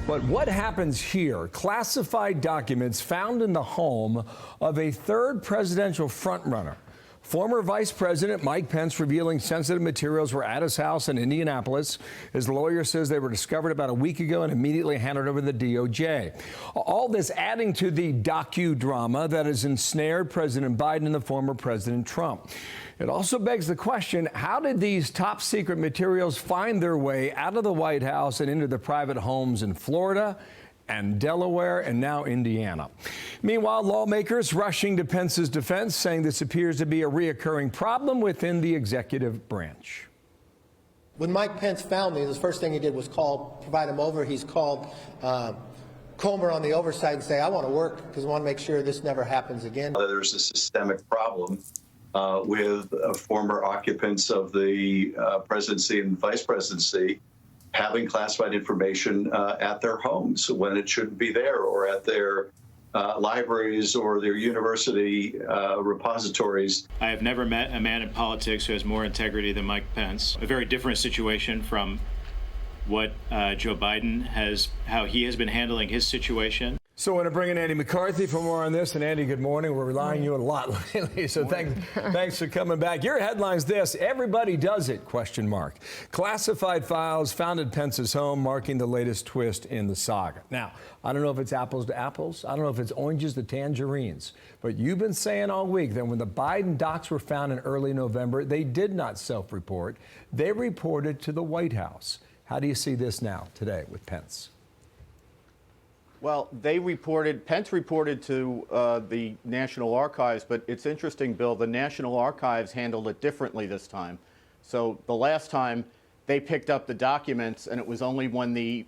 But what happens here? Classified documents found in the home of a third presidential frontrunner. Former Vice President Mike Pence revealing sensitive materials were at his house in Indianapolis. His lawyer says they were discovered about a week ago and immediately handed over to the DOJ. All this adding to the docudrama that has ensnared President Biden and the former President Trump. It also begs the question, how did these top secret materials find their way out of the White House and into the private homes in Florida and Delaware and now Indiana? Meanwhile, lawmakers rushing to Pence's defense, saying this appears to be a reoccurring problem within the executive branch. When Mike Pence found me, the first thing he did was provide him over. He's called Comer on the oversight and say, I want to work because I want to make sure this never happens again. There's a systemic problem with former occupants of the presidency and vice presidency having classified information at their homes when it shouldn't be there, or at their libraries or their university repositories. I have never met a man in politics who has more integrity than Mike Pence. A very different situation from what Joe Biden how he has been handling his situation. So I want to bring in Andy McCarthy for more on this. And Andy, good morning. We're relying on you a lot lately, so thanks for coming back. Your headline's this: everybody does it, ? Classified files found at Pence's home, marking the latest twist in the saga. Now, I don't know if it's apples to apples. I don't know if it's oranges to tangerines. But you've been saying all week that when the Biden docs were found in early November, they did not self-report. They reported to the White House. How do you see this now, today, with Pence? Well, Pence reported to the National Archives, but it's interesting, Bill, the National Archives handled it differently this time. So the last time they picked up the documents, and it was only when the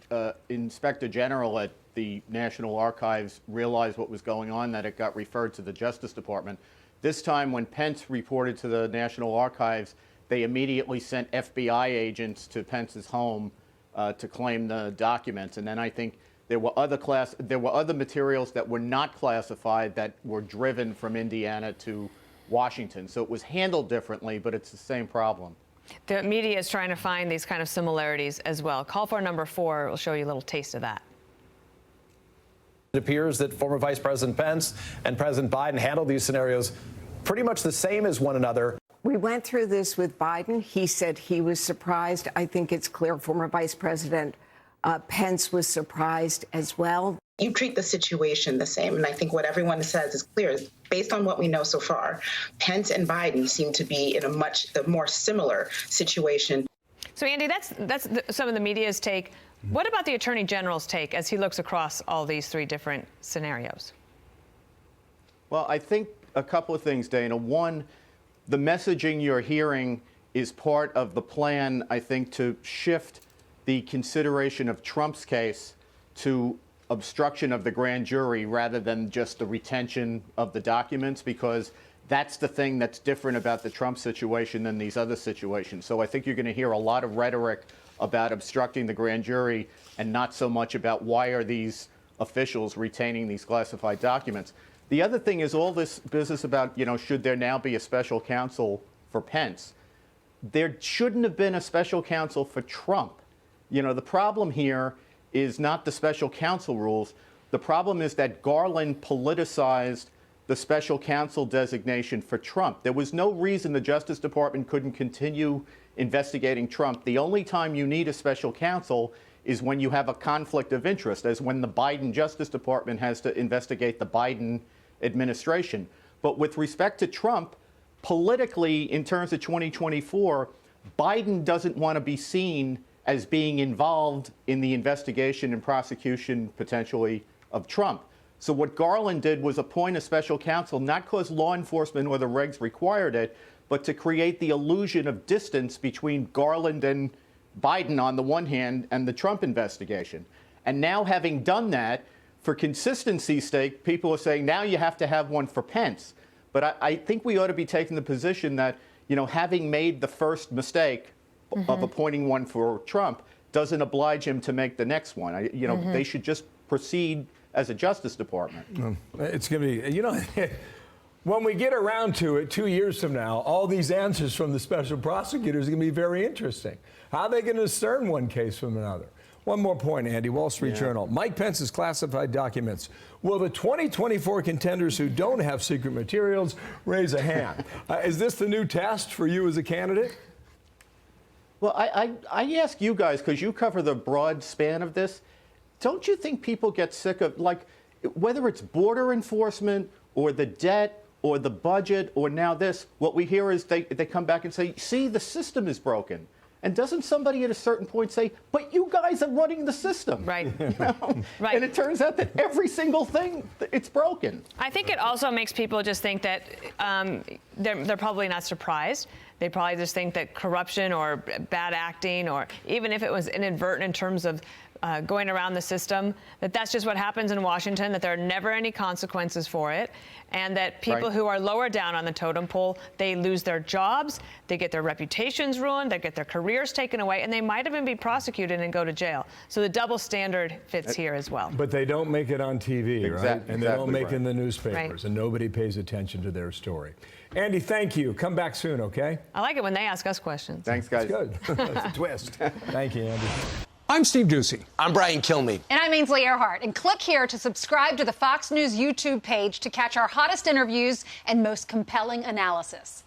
Inspector General at the National Archives realized what was going on that it got referred to the Justice Department. This time, when Pence reported to the National Archives, they immediately sent FBI agents to Pence's home to claim the documents. And then I think there were other materials that were not classified that were driven from Indiana to Washington. So it was handled differently, but it's the same problem. The media is trying to find these kind of similarities as well. Call for number 4 will show you a little taste of that. It appears that former Vice President Pence and President Biden handled these scenarios pretty much the same as one another. We went through this with Biden. He said he was surprised. I think it's clear former Vice President Pence was surprised as well. You treat the situation the same, and I think what everyone says is clear. Based on what we know so far, Pence and Biden seem to be in a more similar situation. So, Andy, that's some of the media's take. What about the Attorney General's take as he looks across all these 3 different scenarios? Well, I think a couple of things, Dana. One, the messaging you're hearing is part of the plan, I think, to shift the consideration of Trump's case to obstruction of the grand jury rather than just the retention of the documents, because that's the thing that's different about the Trump situation than these other situations. So I think you're going to hear a lot of rhetoric about obstructing the grand jury and not so much about why are these officials retaining these classified documents. The other thing is all this business about, should there now be a special counsel for Pence? There shouldn't have been a special counsel for Trump. The problem here is not the special counsel rules. The problem is that Garland politicized the special counsel designation for Trump. There was no reason the Justice Department couldn't continue investigating Trump. The only time you need a special counsel is when you have a conflict of interest, as when the Biden Justice Department has to investigate the Biden administration. But with respect to Trump, politically, in terms of 2024, Biden doesn't want to be seen as being involved in the investigation and prosecution, potentially, of Trump. So what Garland did was appoint a special counsel, not because law enforcement or the regs required it, but to create the illusion of distance between Garland and Biden on the one hand and the Trump investigation. And now, having done that, for consistency's sake, people are saying now you have to have one for Pence. But I think we ought to be taking the position that, having made the first mistake of appointing one for Trump doesn't oblige him to make the next one. They should just proceed as a Justice Department. It's going to be, when we get around to it 2 years from now, all these answers from the special prosecutors are going to be very interesting. How are they going to discern one case from another? One more point, Andy. Wall Street Journal. Mike Pence's classified documents. Will the 2024 contenders who don't have secret materials raise a hand? Is this the new test for you as a candidate? Well, I ask you guys, because you cover the broad span of this, don't you think people get sick of, like, whether it's border enforcement or the debt or the budget or now this, what we hear is they come back and say, see, the system is broken. And doesn't somebody at a certain point say, but you guys are running the system? Right. You know? Right. And it turns out that every single thing, it's broken. I think it also makes people just think that they're probably not surprised. They probably just think that corruption or bad acting, or even if it was inadvertent in terms of going around the system, that's just what happens in Washington, that there are never any consequences for it, and that people who are lower down on the totem pole, they lose their jobs, they get their reputations ruined, they get their careers taken away, and they might even be prosecuted and go to jail. So the double standard fits here as well. But they don't make it on TV, right? And they don't make it in the newspapers, Right. and nobody pays attention to their story. Andy, thank you. Come back soon, okay? I like it when they ask us questions. Thanks, guys. Good. That's a twist. Thank you, Andy. I'm Steve Ducey. I'm Brian Kilmeade. And I'm Ainsley Earhart. And click here to subscribe to the Fox News YouTube page to catch our hottest interviews and most compelling analysis.